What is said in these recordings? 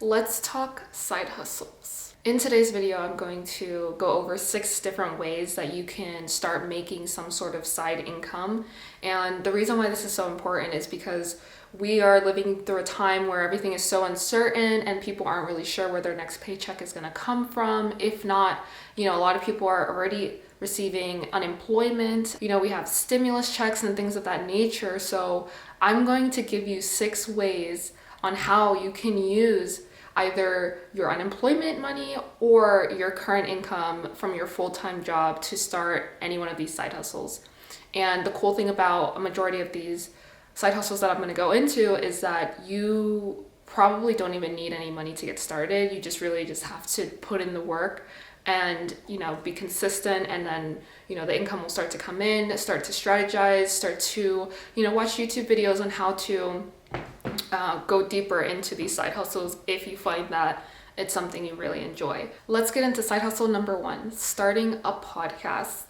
Let's talk side hustles. In today's video, I'm going to go over 6 different ways that you can start making some sort of side income. And the reason why this is so important is because we are living through a time where everything is so uncertain and people aren't really sure where their next paycheck is going to come from. If not, a lot of people are already receiving unemployment. We have stimulus checks and things of that nature. So I'm going to give you 6 ways on how you can use either your unemployment money or your current income from your full-time job to start any one of these side hustles. And the cool thing about a majority of these side hustles that I'm going to go into is that you probably don't even need any money to get started. You just really just have to put in the work and be consistent, and then the income will start to come in, start to strategize, start to watch YouTube videos on how to go deeper into these side hustles if you find that it's something you really enjoy. Let's get into side hustle number 1, starting a podcast.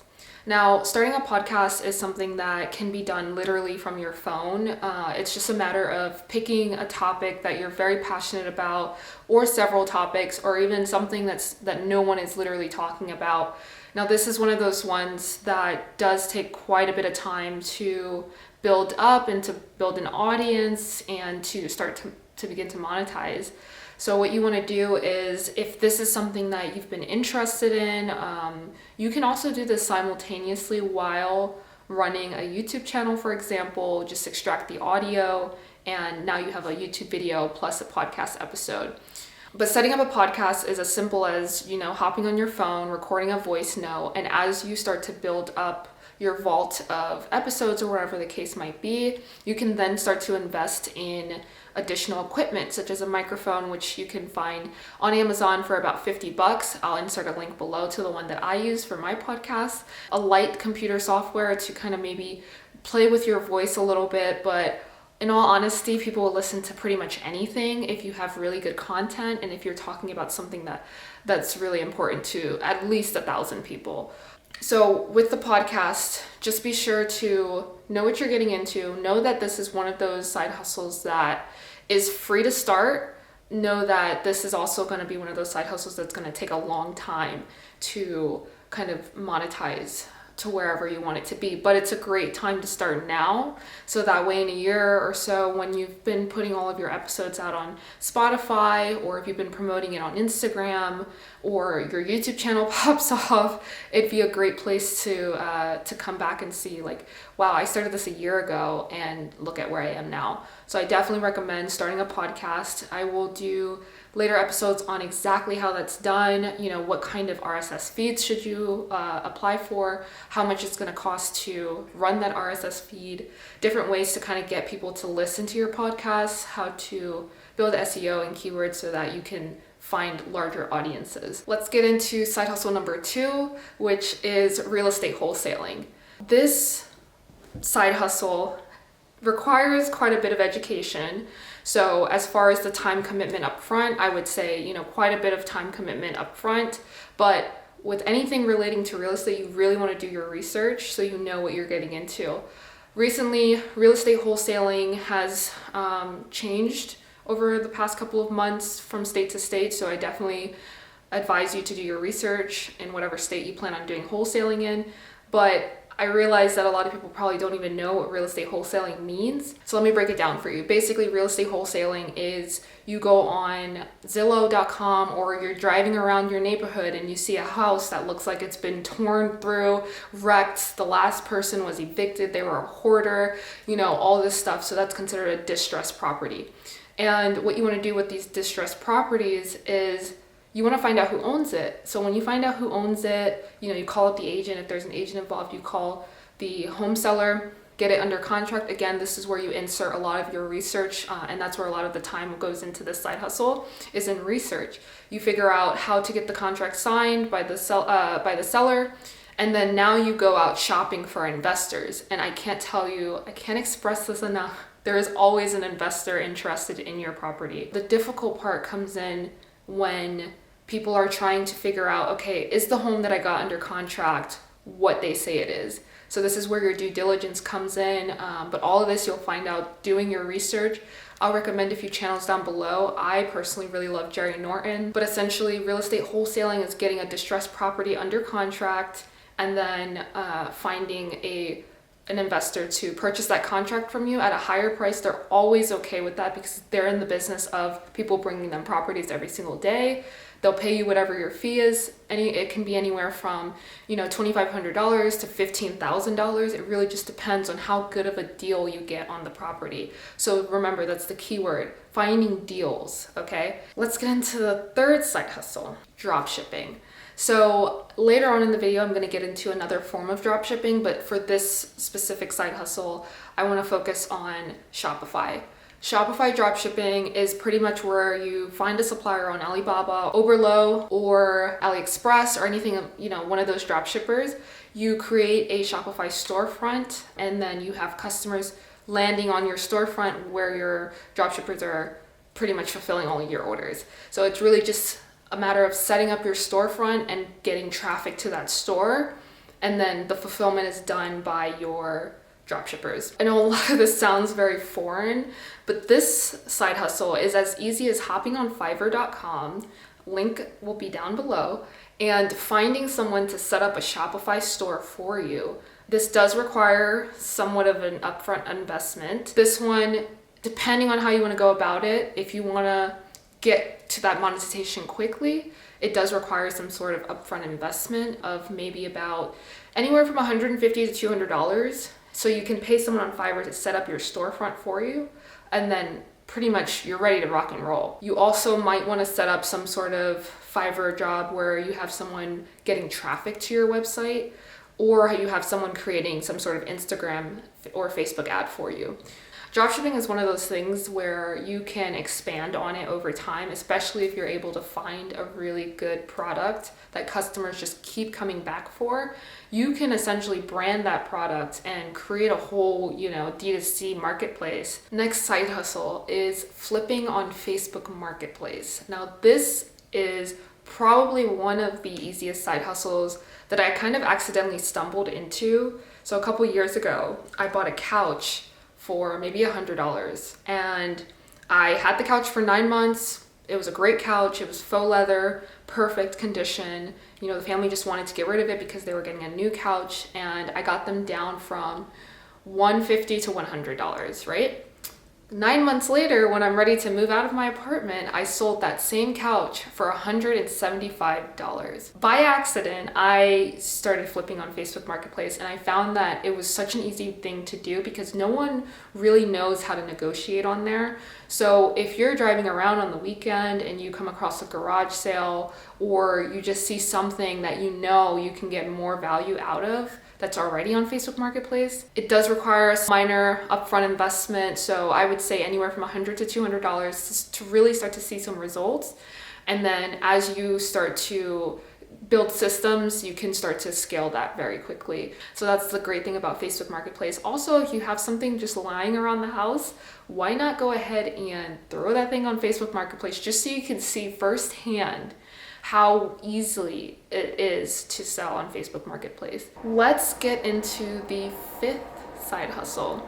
Now, starting a podcast is something that can be done literally from your phone. It's just a matter of picking a topic that you're very passionate about, or several topics, or even something that no one is literally talking about. Now, this is one of those ones that does take quite a bit of time to build up and to build an audience and to start to begin to monetize. So what you want to do is, if this is something that you've been interested in, you can also do this simultaneously while running a YouTube channel, for example. Just extract the audio and now you have a YouTube video plus a podcast episode. But setting up a podcast is as simple as, hopping on your phone, recording a voice note, and as you start to build up your vault of episodes or whatever the case might be, you can then start to invest in additional equipment, such as a microphone, which you can find on Amazon for about $50. I'll insert a link below to the one that I use for my podcast. A light computer software to kind of maybe play with your voice a little bit, but in all honesty, people will listen to pretty much anything if you have really good content and if you're talking about something that's really important to at least 1,000 people. So with the podcast, just be sure to know what you're getting into. Know that this is one of those side hustles that is free to start. Know that this is also going to be one of those side hustles that's going to take a long time to kind of monetize to wherever you want it to be. But it's a great time to start now, so that way in a year or so, when you've been putting all of your episodes out on Spotify, or if you've been promoting it on Instagram, or your YouTube channel pops off, it'd be a great place to come back and see, like, wow, I started this a year ago and look at where I am now. So I definitely recommend starting a podcast. I will do later episodes on exactly how that's done, what kind of RSS feeds should you apply for, how much it's going to cost to run that RSS feed, different ways to kind of get people to listen to your podcast, how to build SEO and keywords so that you can find larger audiences. Let's get into side hustle number 2, which is real estate wholesaling. This side hustle requires quite a bit of education. So as far as the time commitment up front, I would say, quite a bit of time commitment up front. But with anything relating to real estate, you really want to do your research so you know what you're getting into. Recently, real estate wholesaling has changed over the past couple of months from state to state. So I definitely advise you to do your research in whatever state you plan on doing wholesaling in. But I realize that a lot of people probably don't even know what real estate wholesaling means. So let me break it down for you. Basically, real estate wholesaling is you go on Zillow.com, or you're driving around your neighborhood and you see a house that looks like it's been torn through, wrecked, the last person was evicted, they were a hoarder, all this stuff. So that's considered a distressed property. And what you want to do with these distressed properties is you want to find out who owns it. So when you find out who owns it, you call up the agent. If there's an agent involved, you call the home seller, get it under contract. Again, this is where you insert a lot of your research, and that's where a lot of the time goes into this side hustle, is in research. You figure out how to get the contract signed by the seller, and then now you go out shopping for investors. And I can't express this enough. There is always an investor interested in your property. The difficult part comes in when people are trying to figure out, okay, is the home that I got under contract what they say it is. So this is where your due diligence comes in, but all of this you'll find out doing your research. I'll recommend a few channels down below. I personally really love Jerry Norton, but essentially real estate wholesaling is getting a distressed property under contract and then finding an investor to purchase that contract from you at a higher price. They're always okay with that because they're in the business of people bringing them properties every single day. They'll pay you whatever your fee is. It can be anywhere from, $2,500 to $15,000. It really just depends on how good of a deal you get on the property. So remember, that's the key word, finding deals, okay? Let's get into the third side hustle, dropshipping. So later on in the video, I'm going to get into another form of dropshipping, but for this specific side hustle, I want to focus on Shopify. Shopify dropshipping is pretty much where you find a supplier on Alibaba, Oberlo, or AliExpress, or anything, one of those dropshippers. You create a Shopify storefront, and then you have customers landing on your storefront where your dropshippers are pretty much fulfilling all of your orders. So it's really just a matter of setting up your storefront and getting traffic to that store, and then the fulfillment is done by your dropshippers. I know a lot of this sounds very foreign, but this side hustle is as easy as hopping on Fiverr.com, link will be down below, and finding someone to set up a Shopify store for you. This does require somewhat of an upfront investment. This one, depending on how you want to go about it, if you want to get to that monetization quickly, it does require some sort of upfront investment of maybe about anywhere from $150 to $200. So you can pay someone on Fiverr to set up your storefront for you, and then pretty much you're ready to rock and roll. You also might want to set up some sort of Fiverr job where you have someone getting traffic to your website, or you have someone creating some sort of Instagram or Facebook ad for you. Dropshipping is one of those things where you can expand on it over time, especially if you're able to find a really good product that customers just keep coming back for. You can essentially brand that product and create a whole, D2C marketplace. Next side hustle is flipping on Facebook Marketplace. Now, this is probably one of the easiest side hustles that I kind of accidentally stumbled into. So a couple years ago, I bought a couch for maybe $100, and I had the couch for 9 months. It was a great couch. It was faux leather, perfect condition. The family just wanted to get rid of it because they were getting a new couch, and I got them down from $150 to $100, right? 9 months later, when I'm ready to move out of my apartment, I sold that same couch for $175. By accident, I started flipping on Facebook Marketplace, and I found that it was such an easy thing to do because no one really knows how to negotiate on there. So if you're driving around on the weekend and you come across a garage sale, or you just see something that you can get more value out of, that's already on Facebook Marketplace, it does require a minor upfront investment. So I would say anywhere from $100 to $200 to really start to see some results. And then as you start to build systems, you can start to scale that very quickly. So that's the great thing about Facebook Marketplace. Also, if you have something just lying around the house, why not go ahead and throw that thing on Facebook Marketplace just so you can see firsthand how easily it is to sell on Facebook Marketplace. Let's get into the fifth side hustle.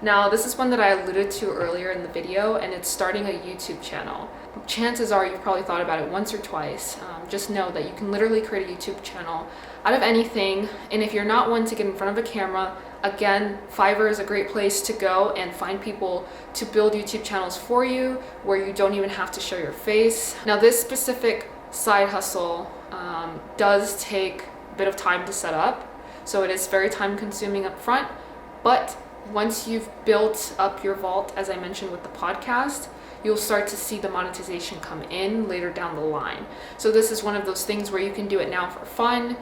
Now, this is one that I alluded to earlier in the video, and it's starting a YouTube channel. Chances are you've probably thought about it once or twice. Just know that you can literally create a YouTube channel out of anything, and if you're not one to get in front of a camera, again, Fiverr is a great place to go and find people to build YouTube channels for you where you don't even have to show your face. Now, this specific side hustle does take a bit of time to set up, so it is very time consuming up front, but once you've built up your vault, as I mentioned with the podcast, you'll start to see the monetization come in later down the line. So this is one of those things where you can do it now for fun.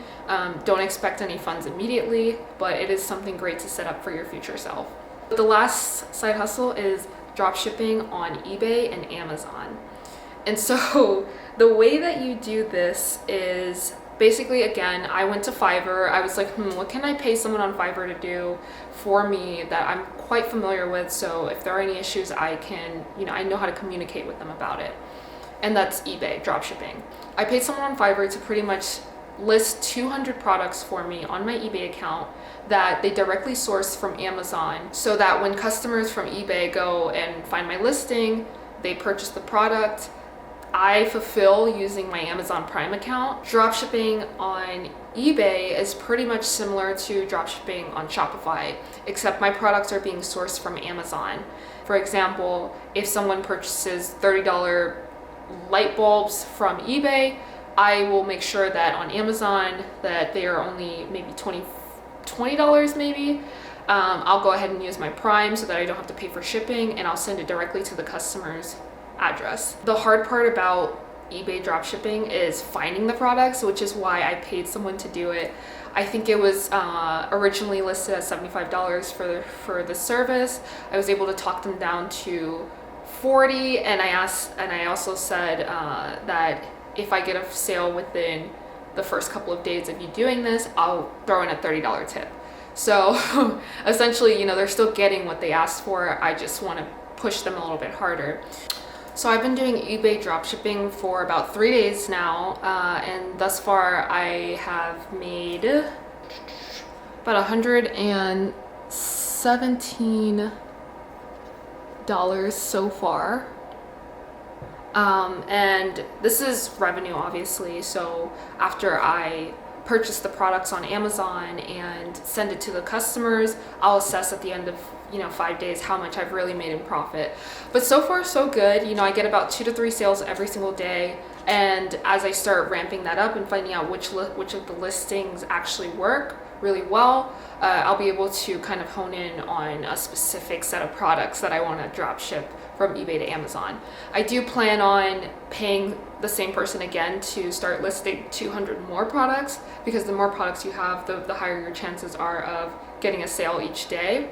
Don't expect any funds immediately, but it is something great to set up for your future self. The last side hustle is dropshipping on eBay and Amazon. And so the way that you do this is basically, again, I went to Fiverr. I was like, what can I pay someone on Fiverr to do for me that I'm quite familiar with? So if there are any issues, I can, I know how to communicate with them about it. And that's eBay, dropshipping. I paid someone on Fiverr to pretty much list 200 products for me on my eBay account that they directly source from Amazon, so that when customers from eBay go and find my listing, they purchase the product, I fulfill using my Amazon Prime account. Dropshipping on eBay is pretty much similar to dropshipping on Shopify, except my products are being sourced from Amazon. For example, if someone purchases $30 light bulbs from eBay, I will make sure that on Amazon that they are only maybe $20 maybe. I'll go ahead and use my Prime so that I don't have to pay for shipping, and I'll send it directly to the customer's address. The hard part about eBay dropshipping is finding the products, which is why I paid someone to do it. I think it was originally listed at $75 for the service. I was able to talk them down to $40, and I also said that if I get a sale within the first couple of days of you doing this, I'll throw in a $30 tip. So essentially, they're still getting what they asked for. I just want to push them a little bit harder. So I've been doing eBay dropshipping for about 3 days now, and thus far I have made about $117 so far. And this is revenue, obviously. So after I purchase the products on Amazon and send it to the customers, I'll assess at the end of 5 days how much I've really made in profit. But so far so good. I get about 2 to 3 sales every single day, and as I start ramping that up and finding out which of the listings actually work really well, I'll be able to kind of hone in on a specific set of products that I want to drop ship from eBay to Amazon. I do plan on paying the same person again to start listing 200 more products, because the more products you have, the higher your chances are of getting a sale each day.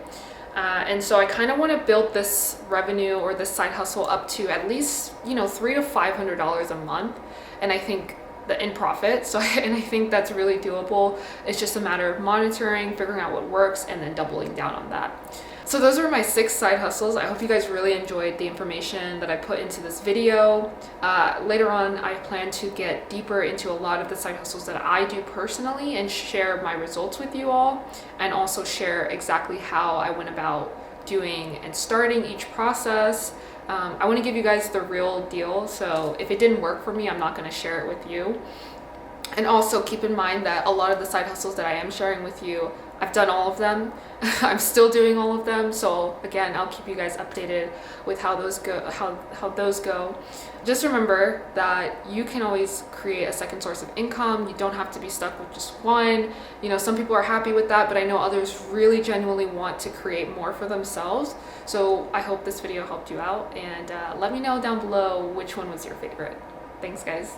And so I kind of want to build this revenue or this side hustle up to at least, $300 to $500 a month. And I think in profit. And I think that's really doable. It's just a matter of monitoring, figuring out what works, and then doubling down on that. So those are my 6 side hustles. I hope you guys really enjoyed the information that I put into this video. Later on, I plan to get deeper into a lot of the side hustles that I do personally and share my results with you all, and also share exactly how I went about doing and starting each process. I want to give you guys the real deal. So if it didn't work for me, I'm not going to share it with you. And also keep in mind that a lot of the side hustles that I am sharing with you, I've done all of them. I'm still doing all of them. So again, I'll keep you guys updated with how those go. Just remember that you can always create a second source of income. You don't have to be stuck with just one. Some people are happy with that, but I know others really genuinely want to create more for themselves. So I hope this video helped you out, and let me know down below which one was your favorite. Thanks, guys.